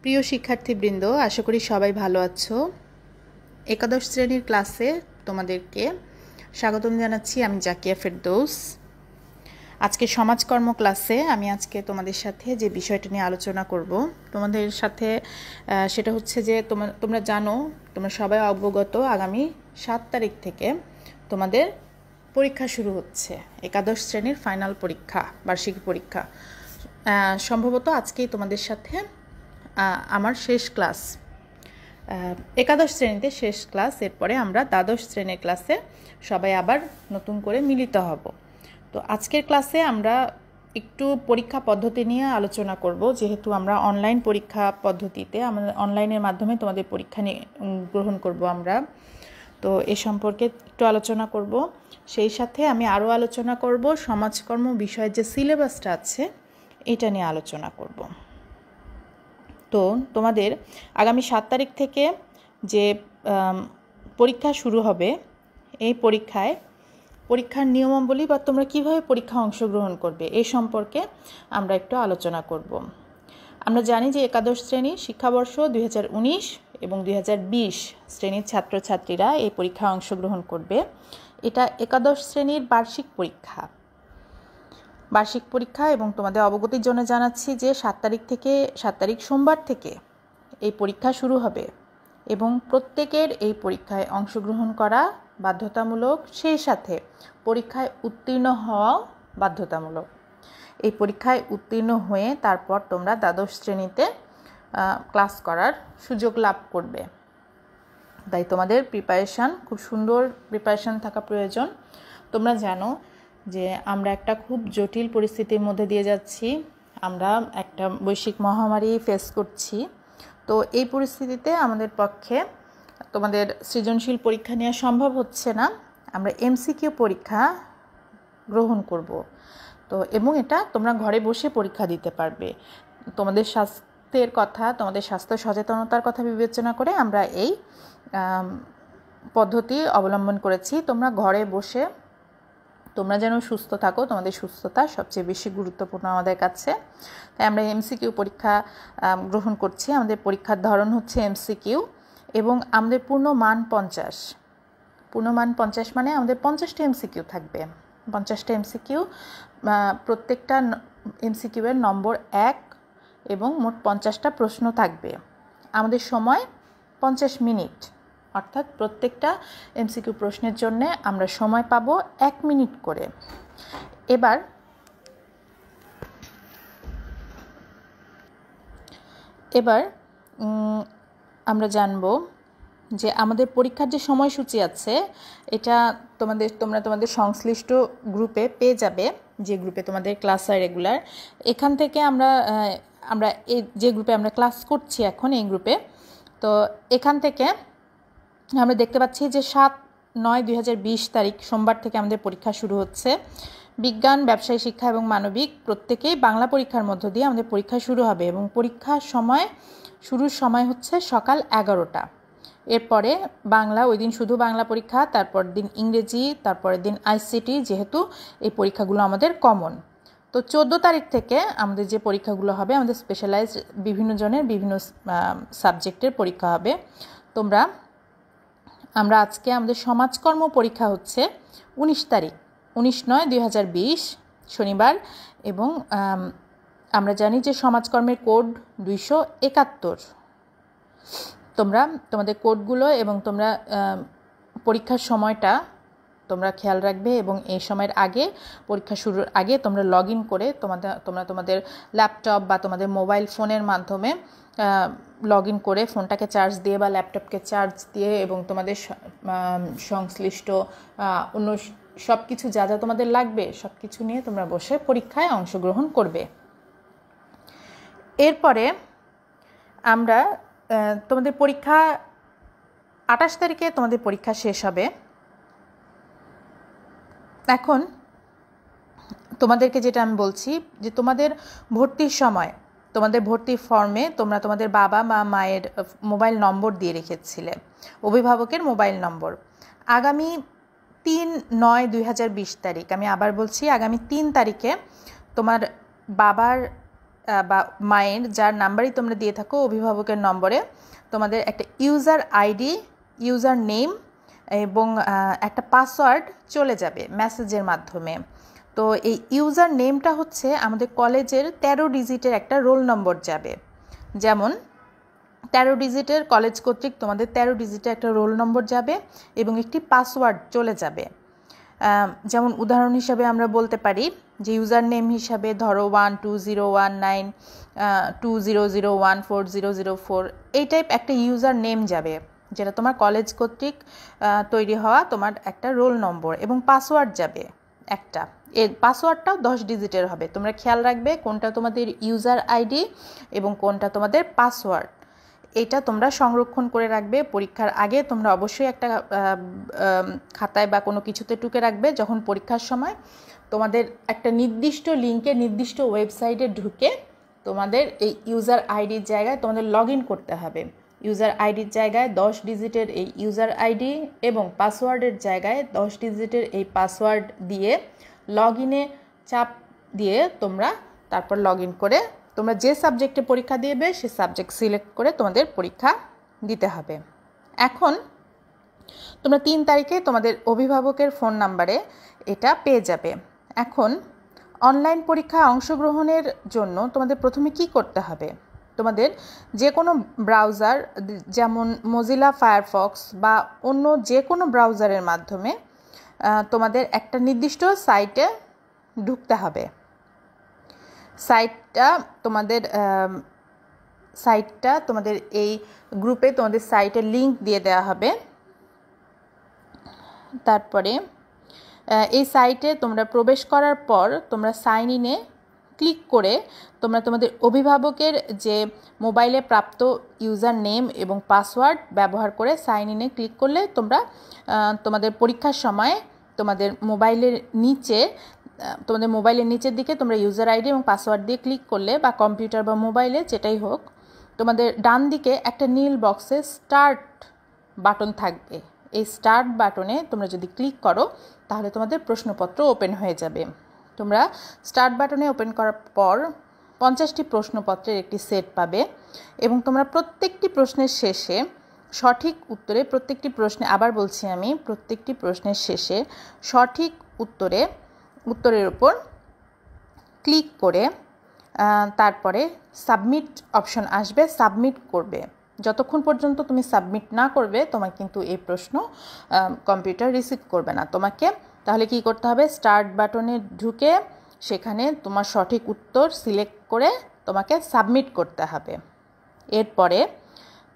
প্রিয় শিক্ষার্থীবৃন্দ, আশা করি সবাই ভালো আছো। একাদশ শ্রেণীর ক্লাসে তোমাদেরকে স্বাগতম জানাচ্ছি। আমি জাকিয়া ফেরদৌস। আজকে সমাজকর্ম ক্লাসে আমি আজকে তোমাদের সাথে যে বিষয়টা নিয়ে আলোচনা করব তোমাদের সাথে, সেটা হচ্ছে যে তোমরা জানো, তোমরা সবাই অবগত, আগামী 7 তারিখ থেকে তোমাদের পরীক্ষা শুরু হচ্ছে। একাদশ শ্রেণীর ফাইনাল পরীক্ষা, বার্ষিক পরীক্ষা। সম্ভবত আজকেই তোমাদের সাথে আমার শেষ ক্লাস, একাদশ শ্রেণীতে শেষ ক্লাস। এরপরে আমরা দ্বাদশ শ্রেণীর ক্লাসে সবাই আবার নতুন করে মিলিত হব। তো আজকের ক্লাসে আমরা একটু পরীক্ষা পদ্ধতি নিয়ে আলোচনা করব, যেহেতু আমরা অনলাইন পরীক্ষা পদ্ধতিতে, আমাদের অনলাইনের মাধ্যমে তোমাদের পরীক্ষা গ্রহণ করব আমরা। তো এ সম্পর্কে একটু আলোচনা করব। সেই সাথে আমি আরও আলোচনা করব সমাজকর্ম বিষয়ের যে সিলেবাসটা আছে এটা নিয়ে আলোচনা করব। তো তোমাদের আগামী 7 তারিখ থেকে যে পরীক্ষা শুরু হবে, এই পরীক্ষার নিয়মাবলী বা তোমরা কিভাবে পরীক্ষা অংশগ্রহণ করবে এই সম্পর্কে আমরা একটু আলোচনা করব। আমরা জানি যে একাদশ শ্রেণী শিক্ষাবর্ষ 2019 এবং 2020 শ্রেণীর ছাত্রছাত্রীরা এই পরীক্ষায় অংশগ্রহণ করবে। এটা একাদশ শ্রেণীর বার্ষিক পরীক্ষা এবং তোমাদের অবগতির জন্য জানাচ্ছি যে 7 তারিখ সোমবার থেকে এই পরীক্ষা শুরু হবে এবং প্রত্যেকের এই পরীক্ষায় অংশগ্রহণ করা বাধ্যতামূলক, সেই সাথে পরীক্ষায় উত্তীর্ণ হওয়াও বাধ্যতামূলক। এই পরীক্ষায় উত্তীর্ণ হয়ে তারপর তোমরা দ্বাদশ শ্রেণীতে ক্লাস করার সুযোগ লাভ করবে। তাই তোমাদের খুব সুন্দর প্রিপারেশান থাকা প্রয়োজন। তোমরা জানো যে আমরা একটা খুব জটিল পরিস্থিতির মধ্যে দিয়ে যাচ্ছি, আমরা একটা বৈশ্বিক মহামারী ফেস করছি। তো এই পরিস্থিতিতে আমাদের পক্ষে তোমাদের সৃজনশীল পরীক্ষা নেওয়া সম্ভব হচ্ছে না। আমরা এমসিকিউ পরীক্ষা গ্রহণ করব। তো এবং এটা তোমরা ঘরে বসে পরীক্ষা দিতে পারবে। তোমাদের স্বাস্থ্যের কথা, তোমাদের স্বাস্থ্য সচেতনতার কথা বিবেচনা করে আমরা এই পদ্ধতি অবলম্বন করেছি। তোমরা ঘরে বসে তোমরা যেন সুস্থ থাকো, তোমাদের সুস্থতা সবচেয়ে বেশি গুরুত্বপূর্ণ আমাদের কাছে। তাই আমরা এমসিকিউ পরীক্ষা গ্রহণ করছি। আমাদের পরীক্ষার ধরন হচ্ছে এমসিকিউ এবং আমাদের পূর্ণমান 50 মানে আমাদের 50টা এমসিকিউ থাকবে। 50টা এমসিকিউ, প্রত্যেকটা এমসিকিউ এর নম্বর 1 এবং মোট 50টা প্রশ্ন থাকবে। আমাদের সময় 50 মিনিট, অর্থাৎ প্রত্যেকটা এমসিকিউ প্রশ্নের জন্য আমরা সময় পাবো 1 মিনিট করে। এবার আমরা জানব যে আমাদের পরীক্ষার যে সময়সূচি আছে এটা তোমরা তোমাদের সংশ্লিষ্ট গ্রুপে পেয়ে যাবে, যে গ্রুপে তোমাদের ক্লাস হয় রেগুলার। এখান থেকে আমরা এই যে গ্রুপে আমরা ক্লাস করছি এখন, এই গ্রুপে, তো এখান থেকে আমরা দেখতে পাচ্ছি যে 7/9/2020 তারিখ সোমবার থেকে আমাদের পরীক্ষা শুরু হচ্ছে। বিজ্ঞান, ব্যবসায় শিক্ষা এবং মানবিক প্রত্যেকেই বাংলা পরীক্ষার মধ্য দিয়ে আমাদের পরীক্ষা শুরু হবে এবং শুরুর সময় হচ্ছে সকাল 11টা। এরপরে বাংলা, ওই দিন শুধু বাংলা পরীক্ষা, তারপর দিন ইংরেজি, তারপরের দিন আইসিটি, যেহেতু এই পরীক্ষাগুলো আমাদের কমন। তো 14 তারিখ থেকে আমাদের যে পরীক্ষাগুলো হবে, আমাদের স্পেশালাইজড বিভিন্ন জনের বিভিন্ন সাবজেক্টের পরীক্ষা হবে। আমরা আজকে আমাদের সমাজকর্ম পরীক্ষা হচ্ছে 19/9/2020 শনিবার, এবং আমরা জানি যে সমাজকর্মের কোড 271। তোমরা তোমাদের কোডগুলো এবং তোমরা পরীক্ষার সময়টা তোমরা খেয়াল রাখবে এবং এই সময়ের আগে, পরীক্ষা শুরুর আগে তোমরা লগ ইন করে তোমরা তোমাদের ল্যাপটপ বা তোমাদের মোবাইল ফোনের মাধ্যমে লগ ইন করে ফোনটাকে চার্জ দিয়ে বা ল্যাপটপকে চার্জ দিয়ে এবং তোমাদের সংশ্লিষ্ট অন্য সব কিছু যা যা তোমাদের লাগবে সব কিছু নিয়ে তোমরা বসে পরীক্ষায় অংশগ্রহণ করবে। এরপরে আমরা তোমাদের পরীক্ষা 28 তারিখে তোমাদের পরীক্ষা শেষ হবে। এখন তোমাদেরকে যেটা আমি বলছি যে তোমাদের ভর্তির সময়, তোমাদের ভর্তির ফর্মে তোমরা তোমাদের বাবা বা মায়ের মোবাইল নম্বর দিয়ে রেখেছিলে, অভিভাবকের মোবাইল নম্বর। আগামী 3/9/2020 তারিখ, আমি আবার বলছি, আগামী 3 তারিখে তোমার বাবার বা মায়ের যার নাম্বারই তোমরা দিয়ে থাকো অভিভাবকের নম্বরে তোমাদের একটা ইউজার আইডি, ইউজার নেম এবং একটা পাসওয়ার্ড চলে যাবে মেসেজের মাধ্যমে। তো এই ইউজার নেমটা হচ্ছে আমাদের কলেজের 13 ডিজিটের একটা রোল নম্বর যাবে। যেমন 13 ডিজিটের কলেজ কর্তৃক তোমাদের 13 ডিজিটের একটা রোল নম্বর যাবে এবং একটি পাসওয়ার্ড চলে যাবে। যেমন উদাহরণ হিসাবে আমরা বলতে পারি যে ইউজার নেম হিসাবে ধরো 12019200140004 এই টাইপ একটা ইউজার নেম যাবে, যেটা তোমার কলেজ কর্তৃক তৈরি হওয়া তোমার একটা রোল নম্বর, এবং পাসওয়ার্ড যাবে একটা। এর পাসওয়ার্ডটাও 10 ডিজিটের হবে। তোমরা খেয়াল রাখবে কোনটা তোমাদের ইউজার আইডি এবং কোনটা তোমাদের পাসওয়ার্ড। এটা তোমরা সংরক্ষণ করে রাখবে। পরীক্ষার আগে তোমরা অবশ্যই একটা খাতায় বা কোনো কিছুতে টুকে রাখবে। যখন পরীক্ষার সময় তোমাদের একটা নির্দিষ্ট লিঙ্কে নির্দিষ্ট ওয়েবসাইটে ঢুকে তোমাদের এই ইউজার আইডির জায়গায় তোমাদের লগ ইন করতে হবে। ইউজার আইডির জায়গায় 10 ডিজিটের এই ইউজার আইডি এবং পাসওয়ার্ডের জায়গায় 10 ডিজিটের এই পাসওয়ার্ড দিয়ে লগ ইনে চাপ দিয়ে তোমরা তারপর লগ ইন করে তোমরা যে সাবজেক্টে পরীক্ষা দিবে সে সাবজেক্ট সিলেক্ট করে তোমাদের পরীক্ষা দিতে হবে। এখন তোমরা 3 তারিখে তোমাদের অভিভাবকের ফোন নাম্বারে এটা পেয়ে যাবে। এখন অনলাইন পরীক্ষায় অংশগ্রহণের জন্য তোমাদের প্রথমে কি করতে হবে? তোমাদের যে কোনো ব্রাউজার, যেমন মোজিলা ফায়ারফক্স বা অন্য যে কোনো ব্রাউজারের মাধ্যমে তোমাদের একটা নির্দিষ্ট সাইটে ঢুকতে হবে। সাইটটা তোমাদের এই গ্রুপে তোমাদের সাইটের লিংক দিয়ে দেওয়া হবে। তারপরে এই সাইটে তোমরা প্রবেশ করার পর তোমরা সাইন ইনে ক্লিক করে তোমরা তোমাদের অভিভাবকের যে মোবাইলে প্রাপ্ত ইউজার নেম এবং পাসওয়ার্ড ব্যবহার করে সাইন ইনে ক্লিক করলে তোমরা তোমাদের পরীক্ষার সময় তোমাদের মোবাইলের নিচের দিকে তোমরা ইউজার আইডি এবং পাসওয়ার্ড দিয়ে ক্লিক করলে, বা কম্পিউটার বা মোবাইলে যেটাই হোক, তোমাদের ডান দিকে একটা নীল বক্সে স্টার্ট বাটন থাকবে। এই স্টার্ট বাটনে তোমরা যদি ক্লিক করো তাহলে তোমাদের প্রশ্নপত্র ওপেন হয়ে যাবে। তোমরা স্টার্ট বাটনে ওপেন করার পর 50টি প্রশ্নপত্রের একটি সেট পাবে এবং তোমরা প্রত্যেকটি প্রশ্নের শেষে সঠিক উত্তরে প্রত্যেকটি প্রশ্নের শেষে সঠিক উত্তরের উপর ক্লিক করে তারপরে সাবমিট অপশন আসবে, সাবমিট করবে। যতক্ষণ পর্যন্ত তুমি সাবমিট না করবে তোমার কিন্তু এই প্রশ্ন কম্পিউটার রিসিভ করবে না। তোমাকে তাহলে কি করতে হবে? স্টার্ট বাটনে ঢুকে সেখানে তোমার সঠিক উত্তর সিলেক্ট করে তোমাকে সাবমিট করতে হবে। এরপরে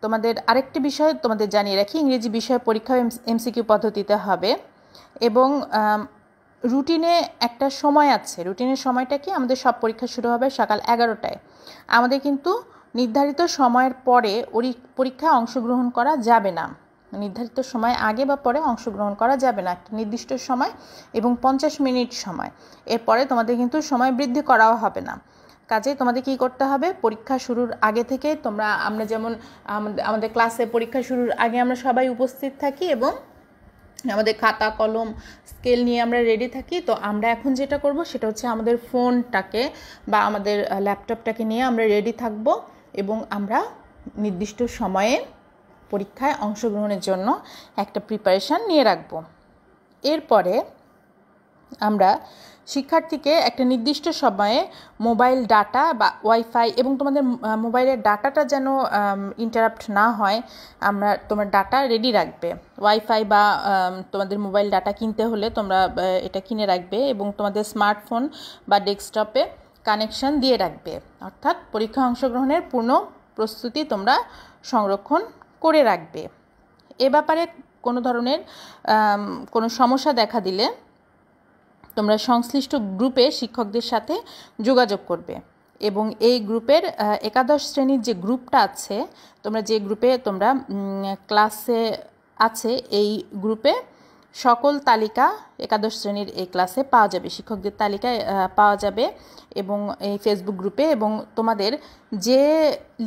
তোমাদের আরেকটি বিষয় তোমাদের জানিয়ে রাখি, ইংরেজি বিষয় পরীক্ষা এমসিকিউ পদ্ধতিতে হবে এবং রুটিনে একটা সময় আছে। রুটিনের সময়টা কি? আমাদের সব পরীক্ষা শুরু হবে সকাল 11টায়। আমাদের কিন্তু নির্ধারিত সময়ের পরে পরীক্ষায় অংশগ্রহণ করা যাবে না। নির্ধারিত সময় আগে বা পরে অংশগ্রহণ করা যাবে না। একটা নির্দিষ্ট সময় এবং 50 মিনিট সময়, এরপরে তোমাদের কিন্তু সময় বৃদ্ধি করাও হবে না। কাজেই তোমাদের কি করতে হবে? পরীক্ষা শুরুর আগে থেকে আমরা যেমন আমাদের ক্লাসে পরীক্ষা শুরুর আগে আমরা সবাই উপস্থিত থাকি এবং আমাদের খাতা কলম স্কেল নিয়ে আমরা রেডি থাকি। তো আমরা এখন যেটা করব সেটা হচ্ছে আমাদের ফোনটাকে বা আমাদের ল্যাপটপটাকে নিয়ে আমরা রেডি থাকব এবং আমরা নির্দিষ্ট সময়ে পরীক্ষায় অংশগ্রহণের জন্য একটা প্রিপারেশান নিয়ে রাখব। এরপরে আমরা শিক্ষার্থীকে একটা নির্দিষ্ট সময়ে মোবাইল ডাটা বা ওয়াইফাই, এবং তোমাদের মোবাইলের ডাটাটা যেন ইন্টারাপ্ট না হয়, তোমার ডাটা রেডি রাখবে। ওয়াইফাই বা তোমাদের মোবাইল ডাটা কিনতে হলে তোমরা এটা কিনে রাখবে এবং তোমাদের স্মার্টফোন বা ডেস্কটপে কানেকশন দিয়ে রাখবে। অর্থাৎ পরীক্ষা অংশগ্রহণের পূর্ণ প্রস্তুতি তোমরা সংরক্ষণ করে রাখবে। এ ব্যাপারে কোনো ধরনের কোনো সমস্যা দেখা দিলে তোমরা সংশ্লিষ্ট গ্রুপে শিক্ষকদের সাথে যোগাযোগ করবে এবং এই গ্রুপের একাদশ শ্রেণীর যে গ্রুপটা আছে, তোমরা যে গ্রুপে তোমরা ক্লাসে আছে, এই গ্রুপে সকল তালিকা একাদশ শ্রেণীর এই ক্লাসে পাওয়া যাবে, শিক্ষকদের তালিকায় পাওয়া যাবে এবং এই ফেসবুক গ্রুপে। এবং তোমাদের যে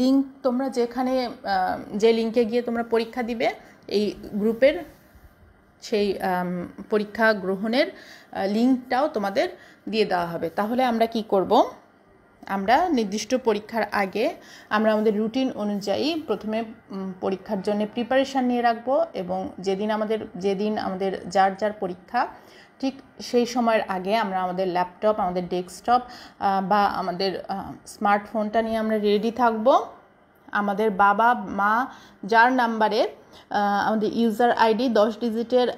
লিঙ্ক তোমরা যে লিঙ্কে গিয়ে তোমরা পরীক্ষা দিবে, এই গ্রুপের সেই পরীক্ষা গ্রহণের লিঙ্কটাও তোমাদের দিয়ে দেওয়া হবে। তাহলে আমরা কি করব? আমরা নির্দিষ্ট পরীক্ষার আগে আমরা আমাদের রুটিন অনুযায়ী প্রথমে পরীক্ষার জন্য প্রিপারেশান নিয়ে রাখবো এবং যেদিন আমাদের যার পরীক্ষা ঠিক সেই সময়ের আগে আমরা আমাদের ল্যাপটপ, আমাদের ডেস্কটপ বা আমাদের স্মার্টফোনটা নিয়ে আমরা রেডি থাকব। আমাদের বাবা মা যার নাম্বারে আমাদের ইউজার আইডি 10 ডিজিটের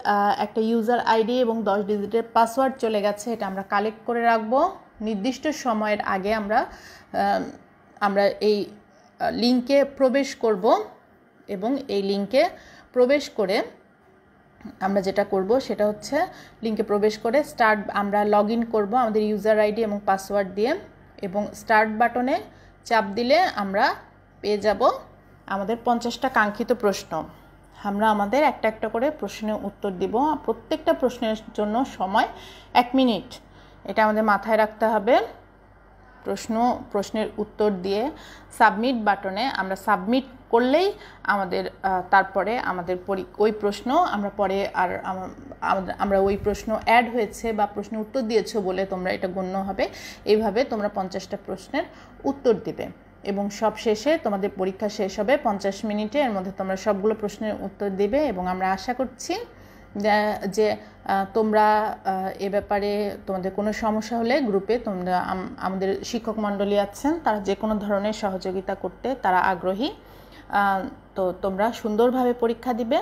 একটা ইউজার আইডি এবং 10 ডিজিটের পাসওয়ার্ড চলে গেছে, এটা আমরা কালেক্ট করে রাখবো। নির্দিষ্ট সময়ের আগে আমরা এই লিঙ্কে প্রবেশ করব এবং এই লিঙ্কে প্রবেশ করে আমরা যেটা করব সেটা হচ্ছে লিঙ্কে প্রবেশ করে আমরা লগ ইন করবো আমাদের ইউজার আইডি এবং পাসওয়ার্ড দিয়ে এবং স্টার্ট বাটনে চাপ দিলে আমরা পেয়ে যাব আমাদের 50টা কাঙ্ক্ষিত প্রশ্ন। আমরা আমাদের একটা একটা করে প্রশ্নের উত্তর দিব। প্রত্যেকটা প্রশ্নের জন্য সময় 1 মিনিট, এটা আমাদের মাথায় রাখতে হবে। প্রশ্নের উত্তর দিয়ে সাবমিট বাটনে আমরা সাবমিট করলেই তারপরে আমাদের ওই প্রশ্ন আমরা ওই প্রশ্ন অ্যাড হয়েছে বা প্রশ্নের উত্তর দিয়েছো বলে তোমরা এটা গণ্য হবে। এইভাবে তোমরা 50টা প্রশ্নের উত্তর দিবে এবং সব শেষে তোমাদের পরীক্ষা শেষ হবে 50 মিনিটে, এর মধ্যে তোমরা সবগুলো প্রশ্নের উত্তর দিবে এবং আমরা আশা করছি যে তোমরা এ ব্যাপারে তোমাদের কোনো সমস্যা হলে গ্রুপে তোমরা আমাদের শিক্ষক মণ্ডলী আছেন, তারা যে কোনো ধরনের সহযোগিতা করতে তারা আগ্রহী। তো তোমরা সুন্দরভাবে পরীক্ষা দিবে।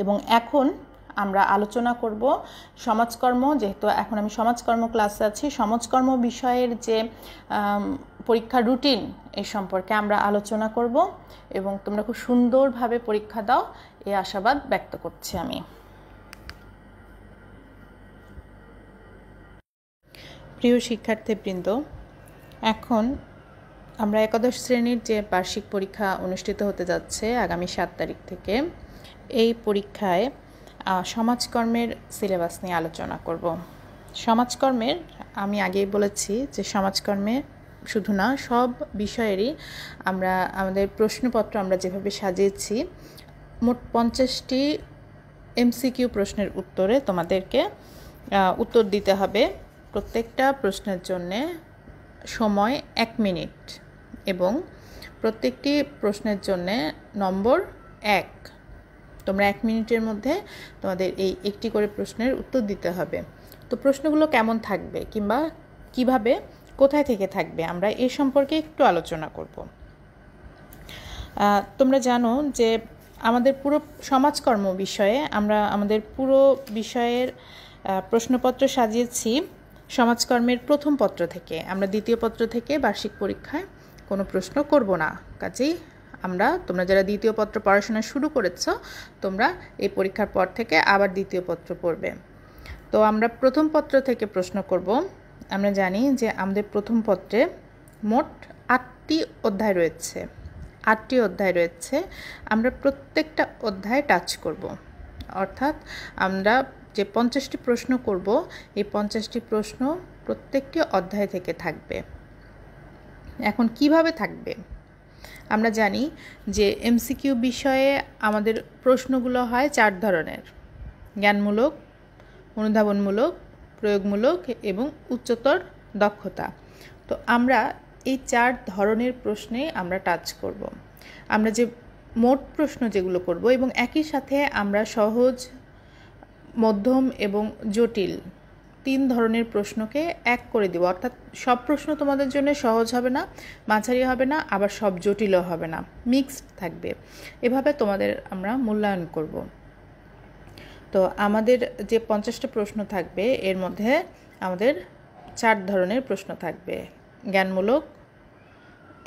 এবং এখন আমরা আলোচনা করব সমাজকর্ম, যেহেতু এখন আমি সমাজকর্ম ক্লাসে আছি। সমাজকর্ম বিষয়ের যে পরীক্ষার রুটিন এই সম্পর্কে আমরা আলোচনা করব এবং তোমরা খুব সুন্দরভাবে পরীক্ষা দাও এই আশাবাদ ব্যক্ত করছি আমি। প্রিয় শিক্ষার্থীবৃন্দ, এখন আমরা একাদশ শ্রেণীর যে বার্ষিক পরীক্ষা অনুষ্ঠিত হতে যাচ্ছে আগামী 7 তারিখ থেকে, এই পরীক্ষায় সমাজকর্মের সিলেবাস নিয়ে আলোচনা করব। সমাজকর্মের আমি আগেই বলেছি যে সমাজকর্মে শুধু না, সব বিষয়েরই আমাদের প্রশ্নপত্র আমরা যেভাবে সাজিয়েছি, মোট 50টি এমসিকিউ প্রশ্নের উত্তরে তোমাদেরকে উত্তর দিতে হবে। প্রত্যেকটা প্রশ্নের জন্যে সময় 1 মিনিট এবং প্রত্যেকটি প্রশ্নের জন্যে নম্বর 1। তোমরা 1 মিনিটের মধ্যে তোমাদের এই একটি করে প্রশ্নের উত্তর দিতে হবে। তো প্রশ্নগুলো কেমন থাকবে কিংবা কিভাবে, কোথায় থেকে থাকবে, আমরা এ সম্পর্কে একটু আলোচনা করব। তোমরা জানো যে আমাদের পুরো সমাজকর্ম বিষয়ে আমরা আমাদের পুরো বিষয়ের প্রশ্নপত্র সাজিয়েছি সমাজকর্মের প্রথম পত্র থেকে। আমরা দ্বিতীয় পত্র থেকে বার্ষিক পরীক্ষায় কোনো প্রশ্ন করব না। কাজেই তোমরা যারা দ্বিতীয় পত্র পড়াশোনা শুরু করেছ, তোমরা এই পরীক্ষার পর থেকে আবার দ্বিতীয় পত্র পড়বে। তো আমরা প্রথম পত্র থেকে প্রশ্ন করব। আমরা জানি যে আমাদের প্রথম পত্রে মোট 8টি অধ্যায় রয়েছে। 8টি অধ্যায় রয়েছে। আমরা প্রত্যেকটা অধ্যায় টাচ করব, অর্থাৎ আমরা যে 50টি প্রশ্ন করব, এই 50টি প্রশ্ন প্রত্যেকটি অধ্যায় থেকে থাকবে। এখন কিভাবে থাকবে? আমরা জানি যে এমসিকিউ বিষয়ে আমাদের প্রশ্নগুলো হয় 4 ধরনের: জ্ঞানমূলক, অনুধাবনমূলক, প্রয়োগমূলক এবং উচ্চতর দক্ষতা। তো আমরা এই 4 ধরনের প্রশ্নে আমরা টাচ করব। আমরা যে মোট প্রশ্ন যেগুলো করব এবং একই সাথে আমরা সহজ, মধ্যম এবং জটিল 3 ধরনের প্রশ্নকে এক করে দেব। অর্থাৎ সব প্রশ্ন তোমাদের জন্য সহজ হবে না, মাঝারি হবে না, আবার সব জটিলও হবে না, মিক্সড থাকবে। এভাবে তোমাদের আমরা মূল্যায়ন করব। তো আমাদের যে 50টা প্রশ্ন থাকবে, এর মধ্যে আমাদের 4 ধরনের প্রশ্ন থাকবে: জ্ঞানমূলক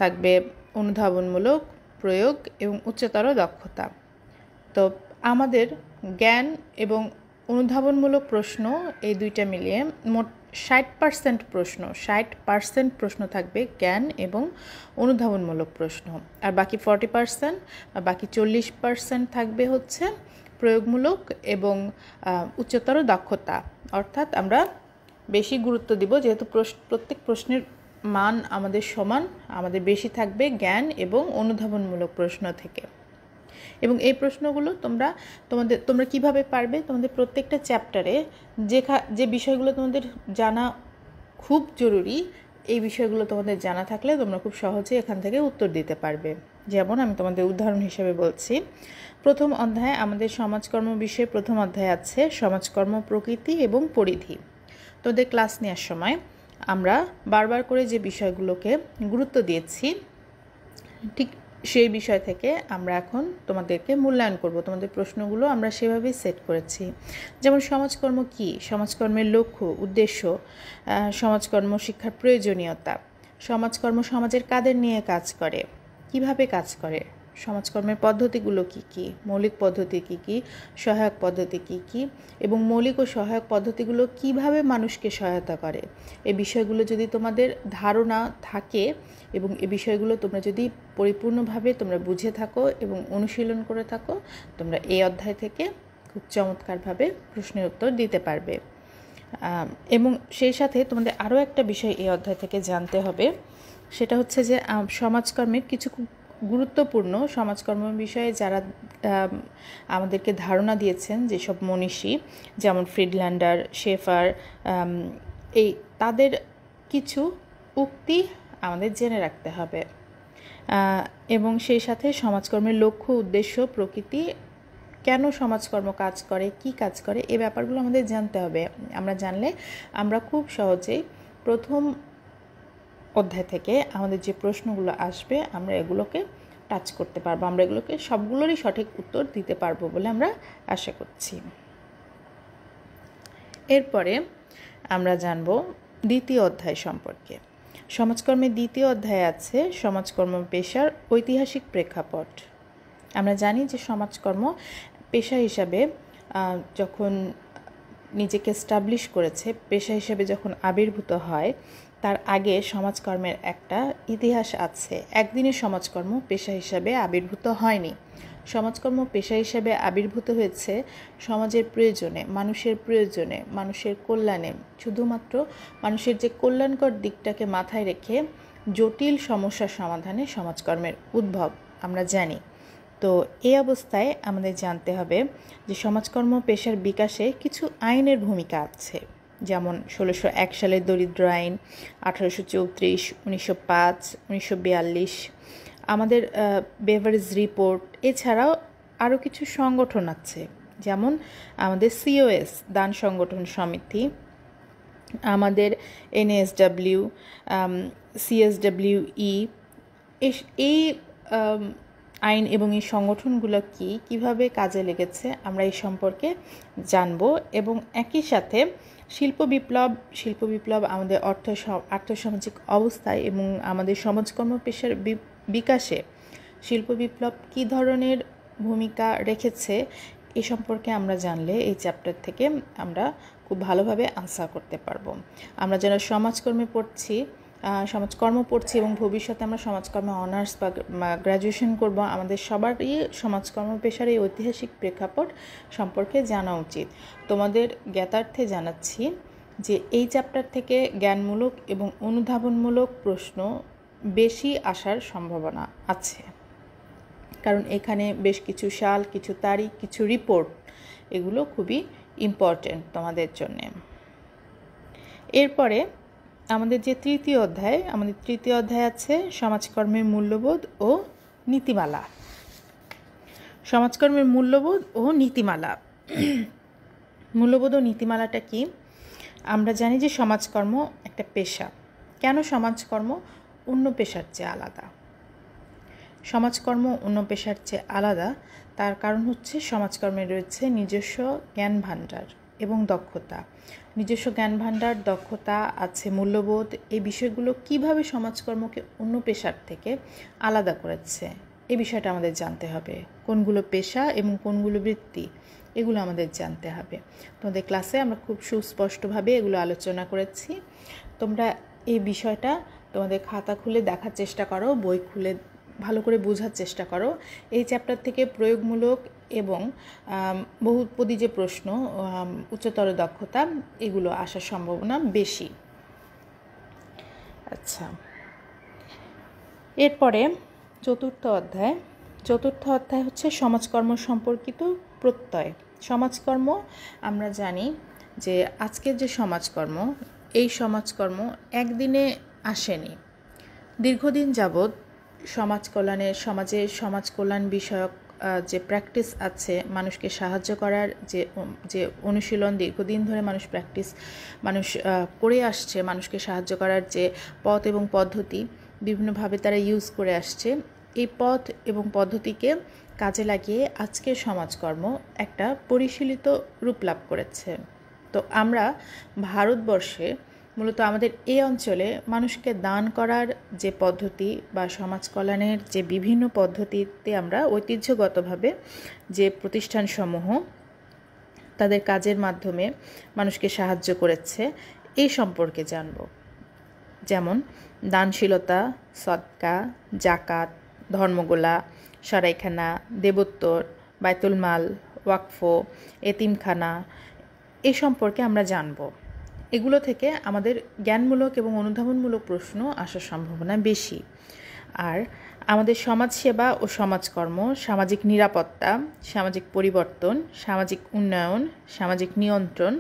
থাকবে, অনুধাবনমূলক, প্রয়োগ এবং উচ্চতর দক্ষতা। তো আমাদের জ্ঞান এবং অনুধাবনমূলক প্রশ্ন এই দুইটা মিলিয়ে মোট 60% প্রশ্ন থাকবে জ্ঞান এবং অনুধাবনমূলক প্রশ্ন, আর বাকি 40% বাকি 40% থাকবে হচ্ছে প্রয়োগমূলক এবং উচ্চতর দক্ষতা। অর্থাৎ আমরা বেশি গুরুত্ব দিব, যেহেতু প্রত্যেক প্রশ্নের মান আমাদের সমান, আমাদের বেশি থাকবে জ্ঞান এবং অনুধাবনমূলক প্রশ্ন থেকে। এবং এই প্রশ্নগুলো তোমরা কিভাবে পারবে? তোমাদের প্রত্যেকটা চ্যাপ্টারে যে বিষয়গুলো তোমাদের জানা খুব জরুরি, এই বিষয়গুলো তোমাদের জানা থাকলে তোমরা খুব সহজেই এখান থেকে উত্তর দিতে পারবে। যেমন আমি তোমাদের উদাহরণ হিসেবে বলছি, প্রথম অধ্যায়ে আমাদের সমাজকর্ম বিষয়ে প্রথম অধ্যায় আছে সমাজকর্ম প্রকৃতি এবং পরিধি। তোদের ক্লাস নেওয়ার সময় আমরা বারবার করে যে বিষয়গুলোকে গুরুত্ব দিয়েছি, ঠিক সেই বিষয় থেকে আমরা এখন তোমাদেরকে মূল্যায়ন করব। তোমাদের প্রশ্নগুলো আমরা সেভাবেই সেট করেছি। যেমন সমাজকর্ম কী, সমাজকর্মের লক্ষ্য উদ্দেশ্য, সমাজকর্ম শিক্ষার প্রয়োজনীয়তা, সমাজকর্ম সমাজের কাদের নিয়ে কাজ করে, কিভাবে কাজ করে, সমাজকর্মের পদ্ধতিগুলো কী কী, মৌলিক পদ্ধতি কী কী, সহায়ক পদ্ধতি কী কী, এবং মৌলিক ও সহায়ক পদ্ধতিগুলো কিভাবে মানুষকে সহায়তা করে। এই বিষয়গুলো যদি তোমাদের ধারণা থাকে এবং এই বিষয়গুলো তোমরা যদি পরিপূর্ণভাবে তোমরা বুঝে থাকো এবং অনুশীলন করে থাকো, তোমরা এই অধ্যায় থেকে খুব চমৎকারভাবে প্রশ্নের উত্তর দিতে পারবে। এবং সেই সাথে তোমাদের আরও একটা বিষয় এই অধ্যায় থেকে জানতে হবে, সেটা হচ্ছে যে সমাজকর্মের কিছু গুরুত্বপূর্ণ সমাজকর্ম বিষয়ে যারা আমাদেরকে ধারণা দিয়েছেন, যেসব মনীষী যেমন ফ্রিডল্যান্ডার, শেফার, এই তাদের কিছু উক্তি আমাদের জেনে রাখতে হবে। এবং সেই সাথে সমাজকর্মের লক্ষ্য উদ্দেশ্য প্রকৃতি, কেন সমাজকর্ম কাজ করে, কি কাজ করে, এই ব্যাপারগুলো আমাদের জানতে হবে। আমরা জানলে আমরা খুব সহজেই প্রথম অধ্যায় থেকে আমাদের যে প্রশ্নগুলো আসবে আমরা এগুলোকে টাচ করতে পারবো, আমরা এগুলোকে সবগুলোরই সঠিক উত্তর দিতে পারবো বলে আমরা আশা করছি। এরপরে আমরা জানব দ্বিতীয় অধ্যায় সম্পর্কে। সমাজকর্মের দ্বিতীয় অধ্যায়ে আছে সমাজকর্ম পেশার ঐতিহাসিক প্রেক্ষাপট। আমরা জানি যে সমাজকর্ম পেশা হিসাবে যখন নিজেকে এস্টাবলিশ করেছে, পেশা হিসাবে যখন আবির্ভূত হয়, তার আগে সমাজকর্মের একটা ইতিহাস আছে। একদিনের সমাজকর্ম পেশা হিসাবে আবির্ভূত হয়নি। সমাজকর্ম পেশা হিসাবে আবির্ভূত হয়েছে সমাজের প্রয়োজনে, মানুষের কল্যাণে, শুধুমাত্র মানুষের যে কল্যাণকর দিকটাকে মাথায় রেখে জটিল সমস্যার সমাধানে সমাজকর্মের উদ্ভব আমরা জানি। তো এই অবস্থায় আমাদের জানতে হবে যে সমাজকর্ম পেশার বিকাশে কিছু আইনের ভূমিকা আছে, যেমন 1601 সালের দরিদ্র আইন, 1834, 1905, 1942, আমাদের বেভারেজ রিপোর্ট, এছাড়াও আরও কিছু সংগঠন আছে, যেমন আমাদের COS দান সংগঠন সমিতি, আমাদের NSW, CSWE, এই আইন এবং এই সংগঠনগুলো কিভাবে কাজে লেগেছে আমরা এই সম্পর্কে জানব। এবং একই সাথে শিল্প বিপ্লব আমাদের আর্থসামাজিক অবস্থায় এবং আমাদের সমাজকর্ম পেশার বিকাশে শিল্প বিপ্লব কী ধরনের ভূমিকা রেখেছে এ সম্পর্কে আমরা জানলে এই চ্যাপ্টার থেকে আমরা খুব ভালোভাবে আনসার করতে পারবো। আমরা যারা সমাজকর্ম পড়ছি এবং ভবিষ্যতে আমরা সমাজকর্মে অনার্স বা গ্র্যাজুয়েশন করব, আমাদের সবারই সমাজকর্ম পেশার এই ঐতিহাসিক প্রেক্ষাপট সম্পর্কে জানা উচিত। তোমাদের জ্ঞাতার্থে জানাচ্ছি যে এই চ্যাপ্টার থেকে জ্ঞানমূলক এবং অনুধাবনমূলক প্রশ্ন বেশি আসার সম্ভাবনা আছে, কারণ এখানে বেশ কিছু সাল, কিছু তারিখ, কিছু রিপোর্ট, এগুলো খুবই ইম্পর্টেন্ট তোমাদের জন্যে। এরপরে আমাদের তৃতীয় অধ্যায় আছে সমাজকর্মের মূল্যবোধ ও নীতিমালা। সমাজকর্মের মূল্যবোধ ও নীতিমালা। মূল্যবোধ ও নীতিমালাটা কি? আমরা জানি যে সমাজকর্ম একটা পেশা। কেন সমাজকর্ম অন্য পেশার চেয়ে আলাদা? সমাজকর্ম অন্য পেশার চেয়ে আলাদা তার কারণ হচ্ছে সমাজকর্মে রয়েছে নিজস্ব জ্ঞান ভাণ্ডার এবং দক্ষতা। নিজস্ব জ্ঞান ভাণ্ডার, দক্ষতা আছে, মূল্যবোধ, এই বিষয়গুলো কিভাবে সমাজকর্মকে অন্য পেশার থেকে আলাদা করেছে এই বিষয়টা আমাদের জানতে হবে। কোনগুলো পেশা এবং কোনগুলো বৃত্তি, এগুলো আমাদের জানতে হবে। তোমাদের ক্লাসে আমরা খুব সুস্পষ্টভাবে এগুলো আলোচনা করেছি। তোমরা এই বিষয়টা তোমাদের খাতা খুলে দেখার চেষ্টা করো, বই খুলে ভালো করে বোঝার চেষ্টা করো। এই চ্যাপ্টার থেকে প্রয়োগমূলক এবং বহুপদী যে প্রশ্ন, উচ্চতর দক্ষতা, এগুলো আসার সম্ভাবনা বেশি। আচ্ছা, এরপরে চতুর্থ অধ্যায় হচ্ছে সমাজকর্ম সম্পর্কিত প্রত্যয়। সমাজকর্ম আমরা জানি যে আজকের যে সমাজকর্ম, এই সমাজকর্ম একদিনে আসেনি। দীর্ঘদিন যাবৎ সমাজের সমাজ কল্যাণ বিষয়ক যে প্র্যাকটিস আছে, মানুষকে সাহায্য করার যে অনুশীলন দীর্ঘদিন ধরে মানুষ করে আসছে, মানুষকে সাহায্য করার যে পথ এবং পদ্ধতি বিভিন্নভাবে তারা ইউজ করে আসছে, এই পথ এবং পদ্ধতিকে কাজে লাগিয়ে আজকের সমাজকর্ম একটা পরিশীলিত রূপ লাভ করেছে। তো আমরা ভারতবর্ষে মূলত আমাদের এই অঞ্চলে মানুষকে দান করার যে পদ্ধতি বা সমাজ কল্যাণের যে বিভিন্ন পদ্ধতিতে আমরা ঐতিহ্যগতভাবে যে প্রতিষ্ঠানসমূহ তাদের কাজের মাধ্যমে মানুষকে সাহায্য করেছে এই সম্পর্কে জানব। যেমন দানশীলতা, সদকা, জাকাত, ধর্মগোলা, সরাইখানা, দেবোত্তর, বাইতুল মাল, ওয়াকফ, এতিমখানা এই সম্পর্কে আমরা জানব। এগুলো থেকে আমাদের জ্ঞানমূলক এবং অনুধাবনমূলক প্রশ্ন আসার সম্ভাবনা বেশি। আর আমাদের সমাজসেবা ও সমাজকর্ম, সামাজিক নিরাপত্তা, সামাজিক পরিবর্তন, সামাজিক উন্নয়ন, সামাজিক নিয়ন্ত্রণ,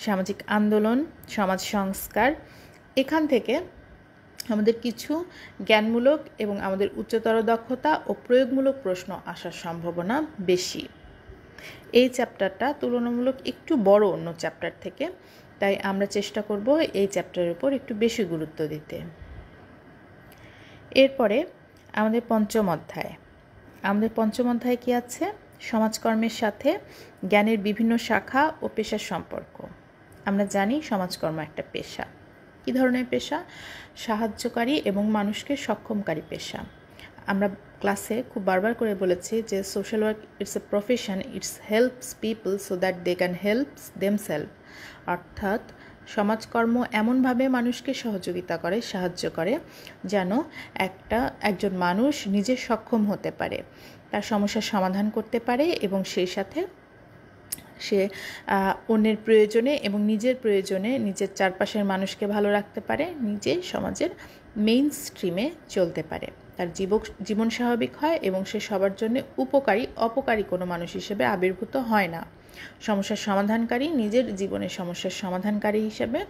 সামাজিক আন্দোলন, সমাজ সংস্কার, এখান থেকে আমাদের কিছু জ্ঞানমূলক এবং আমাদের উচ্চতর দক্ষতা ও প্রয়োগমূলক প্রশ্ন আসার সম্ভাবনা বেশি। এই চ্যাপ্টারটা তুলনামূলক একটু বড় অন্য চ্যাপ্টার থেকে, তাই আমরা চেষ্টা করব এই চ্যাপ্টারের উপর একটু বেশি গুরুত্ব দিতে। এরপরে আমাদের পঞ্চম অধ্যায় কি আছে? সমাজকর্মের সাথে জ্ঞানের বিভিন্ন শাখা ও পেশার সম্পর্ক। আমরা জানি সমাজকর্ম একটা পেশা। কী ধরনের পেশা? সাহায্যকারী এবং মানুষকে সক্ষমকারী পেশা। আমরা ক্লাসে খুব বারবার করে বলেছি যে social work it's a profession, it's helps people so that they can helps themselves. অর্থাৎ সমাজকর্ম এমনভাবে মানুষকে সাহায্য করে যেন একজন মানুষ নিজে সক্ষম হতে পারে, তার সমস্যার সমাধান করতে পারে এবং সেই সাথে সে অন্যের প্রয়োজনে এবং নিজের প্রয়োজনে নিজের চারপাশের মানুষকে ভালো রাখতে পারে, নিজে সমাজের মেইন স্ট্রিমে চলতে পারে, তার জীবন স্বাভাবিক হয় এবং সে সবার জন্য অপকারী কোনো মানুষ হিসেবে আবির্ভূত হয় না। সমস্যার সমাধানকারী, নিজের জীবনের সমস্যার সমাধানকারী হিসেবে,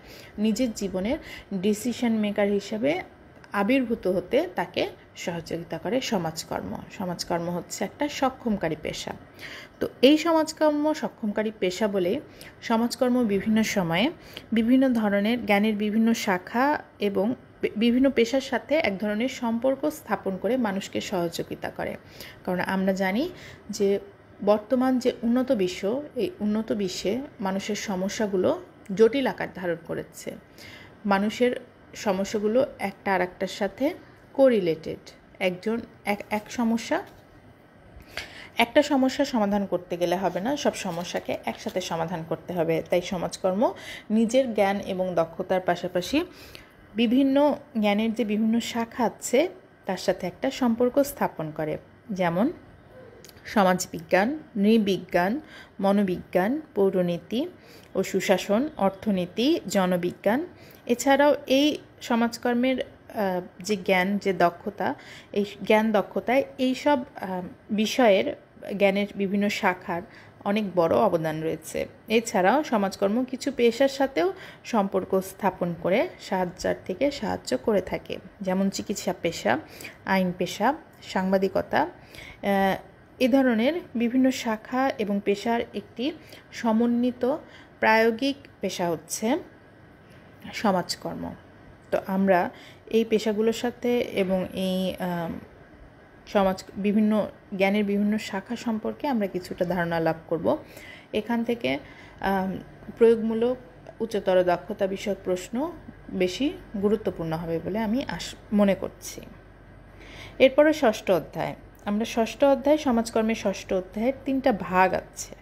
নিজের জীবনের ডিসিশন মেকার হিসেবে আবির্ভূত হতে তাকে সহযোগিতা করে সমাজকর্ম হচ্ছে একটা সক্ষমকারী পেশা। তো এই সক্ষমকারী পেশা বলে সমাজকর্ম বিভিন্ন সময়ে বিভিন্ন ধরনের জ্ঞানের বিভিন্ন শাখা এবং বিভিন্ন পেশার সাথে এক ধরনের সম্পর্ক স্থাপন করে মানুষকে সহযোগিতা করে। কারণ আমরা জানি যে বর্তমান যে উন্নত বিশ্ব, এই উন্নত বিশ্বে মানুষের সমস্যাগুলো জটিল আকার ধারণ করেছে। মানুষের সমস্যাগুলো একটা আর একটার সাথে কোরিলেটেড। একটা সমস্যা সমাধান করতে গেলে হবে না, সব সমস্যাকে একসাথে সমাধান করতে হবে। তাই সমাজকর্ম নিজের জ্ঞান এবং দক্ষতার পাশাপাশি বিভিন্ন জ্ঞানের যে বিভিন্ন শাখা আছে তার সাথে একটা সম্পর্ক স্থাপন করে। যেমন সমাজবিজ্ঞান, নৃবিজ্ঞান, মনোবিজ্ঞান, পৌরনীতি ও সুশাসন, অর্থনীতি, জনবিজ্ঞান। এছাড়াও এই সমাজকর্মের যে জ্ঞান, যে দক্ষতা, এই জ্ঞান দক্ষতায় এইসব বিষয়ের জ্ঞানের বিভিন্ন শাখার অনেক বড় অবদান রয়েছে। এছাড়াও সমাজকর্ম কিছু পেশার সাথেও সম্পর্ক স্থাপন করে সাহায্য করে থাকে। যেমন চিকিৎসা পেশা, আইন পেশা, সাংবাদিকতা। এ ধরনের বিভিন্ন শাখা এবং পেশার একটি সমন্বিত প্রায়োগিক পেশা হচ্ছে সমাজকর্ম। তো আমরা এই পেশাগুলোর সাথে এবং এই বিভিন্ন জ্ঞানের বিভিন্ন শাখা সম্পর্কে আমরা কিছুটা ধারণা লাভ করব। এখান থেকে প্রয়োগমূলক উচ্চতর দক্ষতা বিষয়ক প্রশ্ন বেশি গুরুত্বপূর্ণ হবে বলে আমি মনে করছি। এরপরে ষষ্ঠ অধ্যায়। সমাজকর্মের ষষ্ঠ অধ্যায়ের 3টা ভাগ আছে।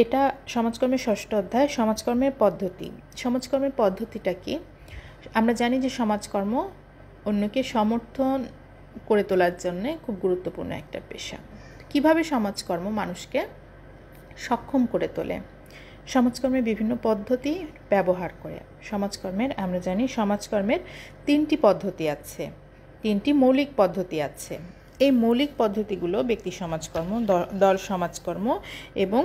এটা সমাজকর্মের ষষ্ঠ অধ্যায়, সমাজকর্মের পদ্ধতি। সমাজকর্মের পদ্ধতিটা কি? আমরা জানি যে সমাজকর্ম অন্যকে সমর্থন করে তোলার জন্য খুব গুরুত্বপূর্ণ একটা পেশা। কিভাবে সমাজকর্ম মানুষকে সক্ষম করে তোলে? সমাজকর্মের বিভিন্ন পদ্ধতি ব্যবহার করে। আমরা জানি সমাজকর্মের 3টি পদ্ধতি আছে, 3টি মৌলিক পদ্ধতি আছে। এই মৌলিক পদ্ধতিগুলো ব্যক্তি সমাজকর্ম, দল সমাজকর্ম এবং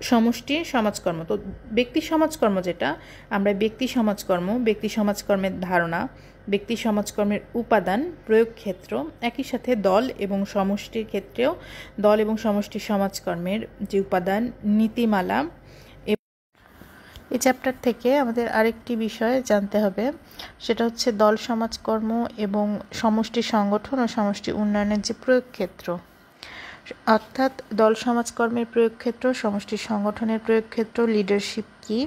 সমষ্টি সমাজকর্ম। তো ব্যক্তি সমাজকর্ম যেটা, আমরা ব্যক্তি সমাজকর্মের ধারণা, ব্যক্তি সমাজকর্মের উপাদান, প্রয়োগ ক্ষেত্র, একই সাথে দল এবং সমষ্টির ক্ষেত্রেও দল এবং সমষ্টি সমাজকর্মের যে উপাদান, নীতিমালা। এই চ্যাপ্টার থেকে আমাদের আরেকটি বিষয় জানতে হবে, সেটা হচ্ছে দল সমাজকর্ম এবং সমষ্টি সংগঠন ও সমষ্টি উন্নয়নের যে প্রয়োগ ক্ষেত্র, অর্থাৎ দল সমাজকর্মের প্রয়োগ ক্ষেত্র, সমষ্টি সংগঠনের প্রয়োগ ক্ষেত্র, লিডারশিপ কি,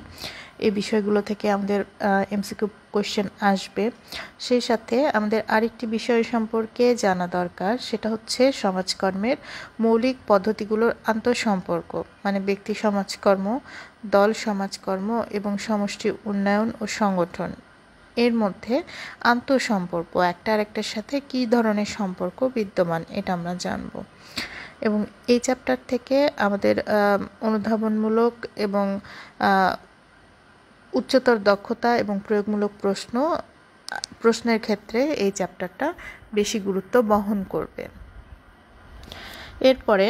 এই বিষয়গুলো থেকে আমাদের এমসিকিউ কোয়েশ্চেন আসবে। সেই সাথে আমাদের আরেকটি বিষয় সম্পর্কে জানা দরকার, সেটা হচ্ছে সমাজকর্মের মৌলিক পদ্ধতিগুলোর আন্তঃসম্পর্ক, মানে ব্যক্তি সমাজকর্ম, দল সমাজকর্ম এবং সমষ্টি উন্নয়ন ও সংগঠন, এর মধ্যে আন্তঃসম্পর্ক, একটা আরেকটার সাথে কী ধরনের সম্পর্ক বিদ্যমান, এটা আমরা জানব। এবং এই চ্যাপ্টার থেকে আমাদের অনুধাবনমূলক এবং উচ্চতর দক্ষতা এবং প্রয়োগমূলক প্রশ্নের ক্ষেত্রে এই চ্যাপ্টারটা বেশি গুরুত্ব বহন করবে। এরপরে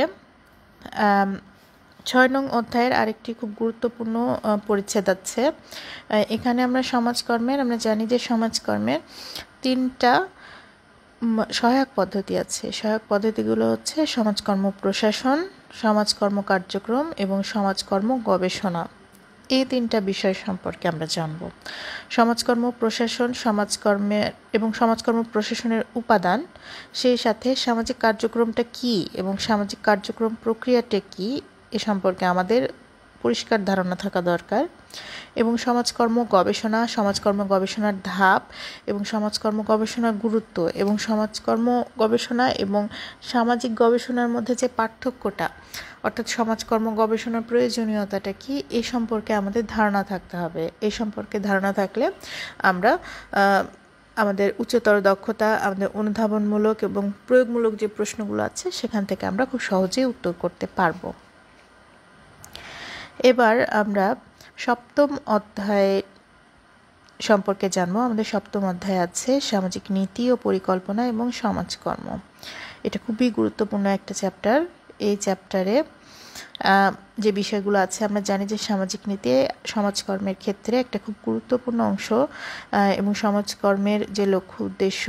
6 নং অধ্যায়ের আরেকটি খুব গুরুত্বপূর্ণ পরিচ্ছেদ আছে। এখানে আমরা জানি যে সমাজকর্মের 3টা সহায়ক পদ্ধতি আছে। সহায়ক পদ্ধতিগুলো হচ্ছে সমাজকর্ম প্রশাসন, সমাজকর্ম কার্যক্রম এবং সমাজকর্ম গবেষণা। এই 3টা বিষয় সম্পর্কে আমরা জানব। সমাজকর্ম প্রশাসন, সমাজকর্ম প্রশাসনের উপাদান, সেই সাথে সামাজিক কার্যক্রমটা কি এবং সামাজিক কার্যক্রম প্রক্রিয়াটা কি, এ সম্পর্কে আমাদের পরিষ্কার ধারণা থাকা দরকার। এবং সমাজকর্ম গবেষণার ধাপ এবং সমাজকর্ম গবেষণার গুরুত্ব এবং সমাজকর্ম গবেষণা এবং সামাজিক গবেষণার মধ্যে যে পার্থক্যটা, অর্থাৎ সমাজকর্ম গবেষণার প্রয়োজনীয়তাটা কি, এই সম্পর্কে আমাদের ধারণা থাকতে হবে। এই সম্পর্কে ধারণা থাকলে আমরা আমাদের উচ্চতর দক্ষতা, আমাদের অনুধাবনমূলক এবং প্রয়োগমূলক যে প্রশ্নগুলো আছে সেখান থেকে আমরা খুব সহজেই উত্তর করতে পারবো। এবার আমরা 7ম অধ্যায় সম্পর্কে জানবো। আমাদের 7ম অধ্যায় আছে সামাজিক নীতি ও পরিকল্পনা এবং সমাজকর্ম। এটা খুবই গুরুত্বপূর্ণ একটা চ্যাপ্টার। এই চ্যাপ্টারে যে বিষয়গুলো আছে, আমরা জানি যে সামাজিক নীতি সমাজকর্মের ক্ষেত্রে একটা খুব গুরুত্বপূর্ণ অংশ এবং সমাজকর্মের যে লক্ষ্য উদ্দেশ্য,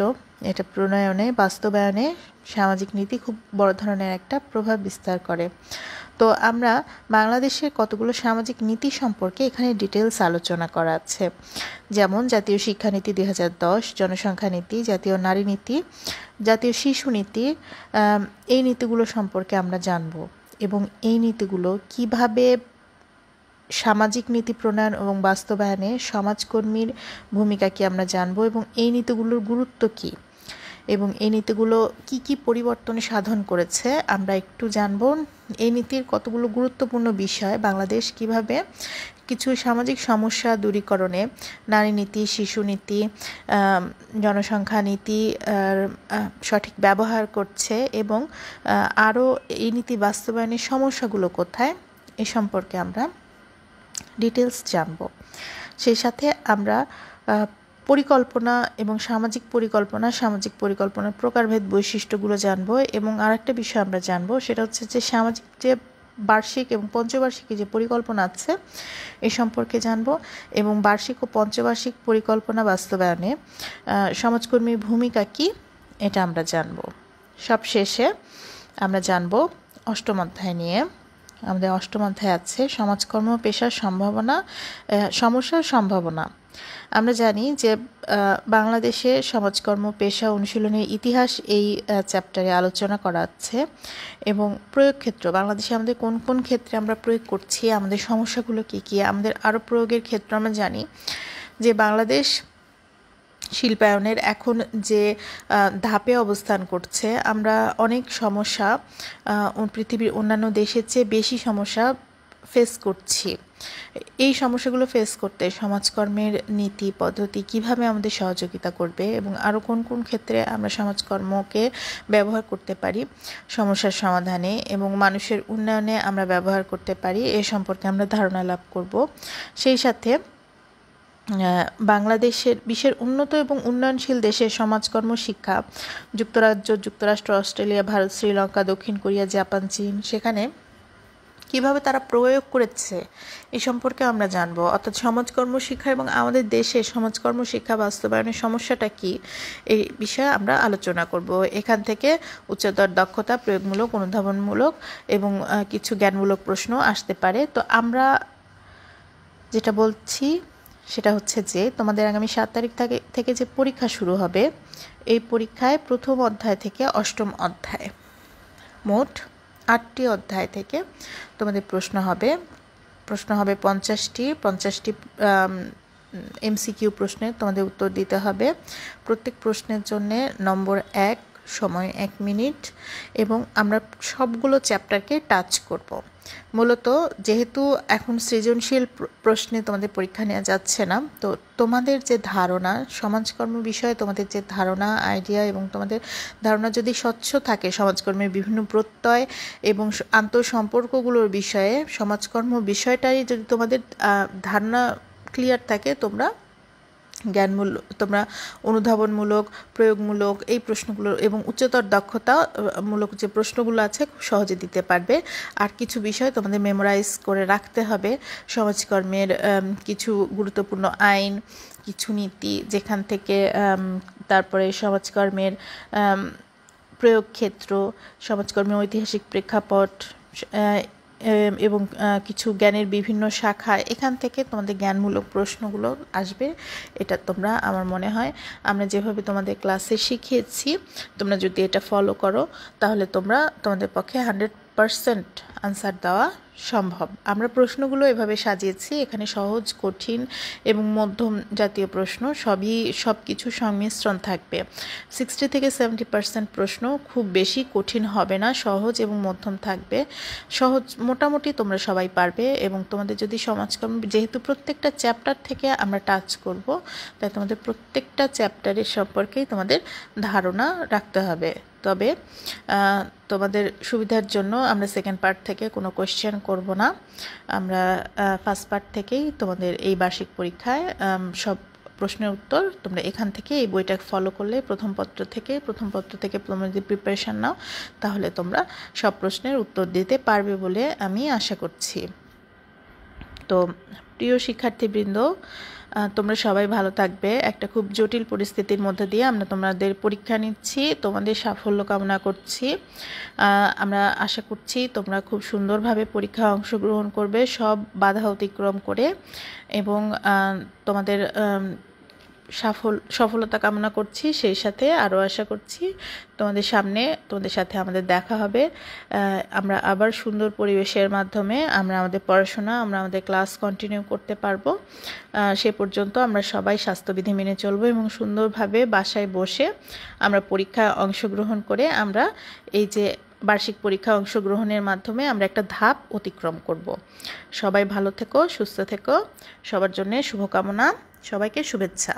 এটা প্রণয়নে, বাস্তবায়নে সামাজিক নীতি খুব বড় ধরনের একটা প্রভাব বিস্তার করে। তো আমরা বাংলাদেশের কতগুলো সামাজিক নীতি সম্পর্কে এখানে ডিটেলস আলোচনা করা আছে, যেমন জাতীয় শিক্ষানীতি 2010, জনসংখ্যা নীতি, জাতীয় নারী নীতি, জাতীয় শিশু নীতি। এই নীতিগুলো সম্পর্কে আমরা জানব এবং এই নীতিগুলো কিভাবে সামাজিক নীতি প্রণয়ন এবং বাস্তবায়নে সমাজকর্মীর ভূমিকা কি আমরা জানব এবং এই নীতিগুলোর গুরুত্ব কি এবং এই নীতিগুলো কি কি পরিবর্তনে সাধন করেছে আমরা একটু জানব। এই নীতির কতগুলো গুরুত্বপূর্ণ বিষয়, বাংলাদেশ কিভাবে কিছু সামাজিক সমস্যা দূরীকরণে নারী নীতি, শিশু নীতি, জনসংখ্যা নীতি সঠিক ব্যবহার করছে এবং আরও এই নীতি বাস্তবায়নের সমস্যাগুলো কোথায়, এ সম্পর্কে আমরা ডিটেলস জানব। সেই সাথে আমরা পরিকল্পনা এবং সামাজিক পরিকল্পনার প্রকারভেদ বৈশিষ্ট্যগুলো জানবো এবং আরেকটা বিষয় আমরা জানবো, সেটা হচ্ছে যে সামাজিক যে বার্ষিক এবং পঞ্চবার্ষিকী যে পরিকল্পনা আছে এ সম্পর্কে জানবো এবং বার্ষিক ও পঞ্চবার্ষিক পরিকল্পনা বাস্তবায়নে সমাজকর্মীর ভূমিকা কি, এটা আমরা জানবো। সবশেষে আমরা জানবো 8ম অধ্যায় নিয়ে। আমাদের 8ম অধ্যায় আছে সমাজকর্ম পেশার সমস্যার সম্ভাবনা। আমরা জানি যে বাংলাদেশে সমাজকর্ম পেশা অনুশীলনের ইতিহাস এই চ্যাপ্টারে আলোচনা করা আছে এবং প্রয়োগ ক্ষেত্র, বাংলাদেশে আমাদের কোন কোন ক্ষেত্রে আমরা প্রয়োগ করছি, আমাদের সমস্যাগুলো কী কী, আমাদের আরও প্রয়োগের ক্ষেত্র। আমরা জানি যে বাংলাদেশ শিল্পায়নের এখন যে ধাপে অবস্থান করছে, আমরা অনেক সমস্যা পৃথিবীর অন্যান্য দেশের চেয়ে বেশি সমস্যা ফেস করছি। এই সমস্যাগুলো ফেস করতে সমাজকর্মের নীতি পদ্ধতি কিভাবে আমাদের সহযোগিতা করবে এবং আরও কোন কোন ক্ষেত্রে আমরা সমাজকর্মকে ব্যবহার করতে পারি সমস্যার সমাধানে এবং মানুষের উন্নয়নে আমরা ব্যবহার করতে পারি, এ সম্পর্কে আমরা ধারণা লাভ করব। সেই সাথে বিশ্বের উন্নত এবং উন্নয়নশীল দেশের সমাজকর্ম শিক্ষা, যুক্তরাষ্ট্র, অস্ট্রেলিয়া, ভারত, শ্রীলঙ্কা, দক্ষিণ কোরিয়া, জাপান, চীন, সেখানে কিভাবে তারা প্রয়োগ করেছে এই সম্পর্কে আমরা জানবো। অর্থাৎ সমাজকর্ম শিক্ষা এবং আমাদের দেশে সমাজকর্ম শিক্ষা বাস্তবায়নের সমস্যাটা কি এই বিষয়ে আমরা আলোচনা করব। এখান থেকে উচ্চতর দক্ষতা, প্রয়োগমূলক, অনুধাবনমূলক এবং কিছু জ্ঞানমূলক প্রশ্ন আসতে পারে। তো আমরা যেটা বলছি সেটা হচ্ছে যে তোমাদের আগামী 7 তারিখ থেকে যে পরীক্ষা শুরু হবে, এই পরীক্ষায় প্রথম অধ্যায় থেকে অষ্টম অধ্যায় মোট 8টি অধ্যায় থেকে তোমাদের প্রশ্ন হবে 50টি এমসিকিউ প্রশ্নের তোমাদের উত্তর দিতে হবে। প্রত্যেক প্রশ্নের জন্য নম্বর 1, সময় 1 মিনিট, এবং আমরা সবগুলো চ্যাপ্টারকে টাচ করব। মূলত যেহেতু এখন সৃজনশীল প্রশ্নে তোমাদের পরীক্ষা নেওয়া যাচ্ছে না, তো তোমাদের যে ধারণা সমাজকর্ম বিষয়ে, তোমাদের যে ধারণা, আইডিয়া এবং তোমাদের ধারণা যদি স্বচ্ছ থাকে সমাজকর্মের বিভিন্ন প্রত্যয় এবং আন্তঃসম্পর্কগুলোর বিষয়ে, সমাজকর্ম বিষয়টাই যদি তোমাদের ধারণা ক্লিয়ার থাকে, তোমরা অনুধাবনমূলক, প্রয়োগমূলক এই প্রশ্নগুলো এবং উচ্চতর দক্ষতামূলক যে প্রশ্নগুলো আছে খুব সহজে দিতে পারবে। আর কিছু বিষয় তোমাদের মেমোরাইজ করে রাখতে হবে। সমাজকর্মের কিছু গুরুত্বপূর্ণ আইন, কিছু নীতি, যেখান থেকে তারপরে সমাজকর্মের প্রয়োগ ক্ষেত্র, সমাজকর্মের ঐতিহাসিক প্রেক্ষাপট এবং কিছু জ্ঞানের বিভিন্ন শাখা, এখান থেকে তোমাদের জ্ঞানমূলক প্রশ্নগুলো আসবে। এটা তোমরা, আমার মনে হয় আমরা যেভাবে তোমাদের ক্লাসে শিখিয়েছি, তোমরা যদি এটা ফলো করো তাহলে তোমাদের পক্ষে 100% আনসার দেওয়া সম্ভব। আমরা প্রশ্নগুলো এভাবে সাজিয়েছি, এখানে সহজ, কঠিন এবং মধ্যম জাতীয় প্রশ্ন সব কিছু সংমিশ্রণ থাকবে। 60 থেকে 70% প্রশ্ন খুব বেশি কঠিন হবে না, সহজ এবং মধ্যম থাকবে। সহজ মোটামুটি তোমরা সবাই পারবে। এবং তোমাদের যদি সমাজকর্ম, যেহেতু প্রত্যেকটা চ্যাপ্টার থেকে আমরা টাচ করব, তাই তোমাদের প্রত্যেকটা চ্যাপ্টারের সম্পর্কেই তোমাদের ধারণা রাখতে হবে। তবে তোমাদের সুবিধার জন্য আমরা সেকেন্ড পার্ট থেকে কোনো কোয়েশ্চেন করব না। আমরা ফার্স্ট পার্ট থেকেই তোমাদের এই বার্ষিক পরীক্ষায় সব প্রশ্নের উত্তর তোমরা এখান থেকে, এই বইটা ফলো করলে প্রথম পত্র থেকে তোমরা যদি প্রিপারেশান নাও, তাহলে তোমরা সব প্রশ্নের উত্তর দিতে পারবে বলে আমি আশা করছি। তো প্রিয় শিক্ষার্থীবৃন্দ, তোমরা সবাই ভালো থাকবে। একটা খুব জটিল পরিস্থিতির মধ্যে দিয়ে আমরা তোমাদের পরীক্ষা নিচ্ছি, তোমাদের সাফল্য কামনা করছি। আমরা আশা করছি তোমরা খুব সুন্দরভাবে পরীক্ষায় অংশগ্রহণ করবে, সব বাধা অতিক্রম করে, এবং তোমাদের সফলতা কামনা করছি। সেই সাথে আরও আশা করছি তোমাদের সাথে আমাদের দেখা হবে। আমরা আবার সুন্দর পরিবেশের মাধ্যমে আমরা আমাদের ক্লাস কন্টিনিউ করতে পারবো। সে পর্যন্ত আমরা সবাই স্বাস্থ্যবিধি মেনে চলবো এবং সুন্দরভাবে বাসায় বসে আমরা পরীক্ষায় অংশগ্রহণ করে আমরা এই যে বার্ষিক পরীক্ষা অংশগ্রহণের মাধ্যমে আমরা একটা ধাপ অতিক্রম করব। সবাই ভালো থেকো, সুস্থ থেকো, সবার জন্য শুভকামনা, সবাইকে শুভেচ্ছা।